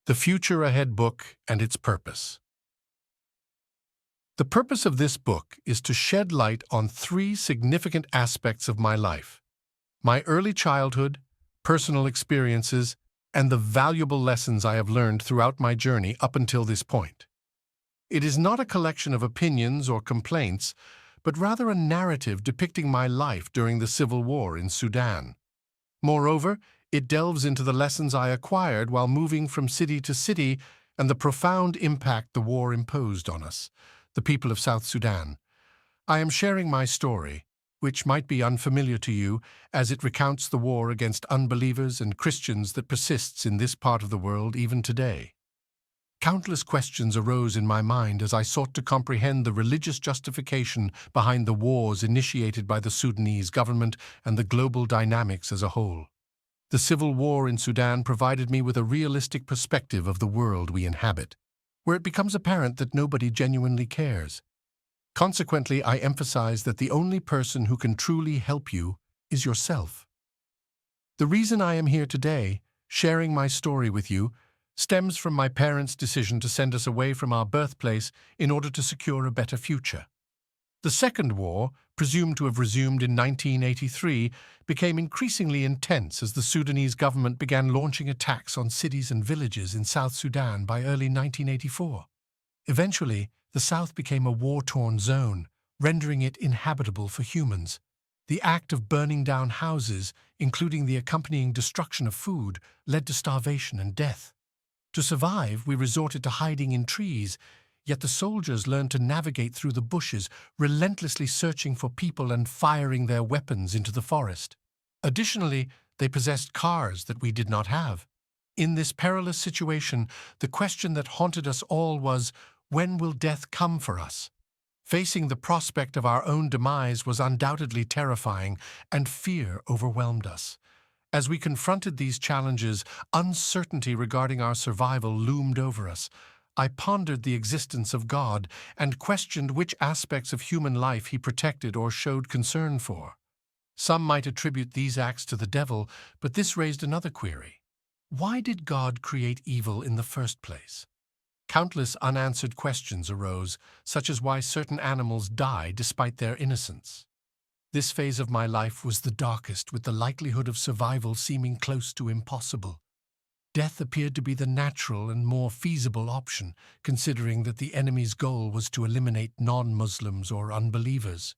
The Future Ahead Book and its Purpose. The purpose of this book is to shed light on three significant aspects of my life: my early childhood, personal experiences, and the valuable lessons I have learned throughout my journey up until this point. It is not a collection of opinions or complaints, but rather a narrative depicting my life during the civil war in Sudan. Moreover, it delves into the lessons I acquired while moving from city to city and the profound impact the war imposed on us, the people of South Sudan. I am sharing my story, which might be unfamiliar to you, as it recounts the war against unbelievers and Christians that persists in this part of the world even today. Countless questions arose in my mind as I sought to comprehend the religious justification behind the wars initiated by the Sudanese government and the global dynamics as a whole. The civil war in Sudan provided me with a realistic perspective of the world we inhabit, where it becomes apparent that nobody genuinely cares. Consequently, I emphasize that the only person who can truly help you is yourself. The reason I am here today, sharing my story with you, stems from my parents' decision to send us away from our birthplace in order to secure a better future. The Second War, presumed to have resumed in 1983, became increasingly intense as the Sudanese government began launching attacks on cities and villages in South Sudan by early 1984. Eventually, the South became a war-torn zone, rendering it inhabitable for humans. The act of burning down houses, including the accompanying destruction of food, led to starvation and death. To survive, we resorted to hiding in trees, yet the soldiers learned to navigate through the bushes, relentlessly searching for people and firing their weapons into the forest. Additionally, they possessed cars that we did not have. In this perilous situation, the question that haunted us all was, when will death come for us? Facing the prospect of our own demise was undoubtedly terrifying, and fear overwhelmed us. As we confronted these challenges, uncertainty regarding our survival loomed over us. I pondered the existence of God and questioned which aspects of human life he protected or showed concern for. Some might attribute these acts to the devil, but this raised another query. Why did God create evil in the first place? Countless unanswered questions arose, such as why certain animals die despite their innocence. This phase of my life was the darkest, with the likelihood of survival seeming close to impossible. Death appeared to be the natural and more feasible option, considering that the enemy's goal was to eliminate non-Muslims or unbelievers.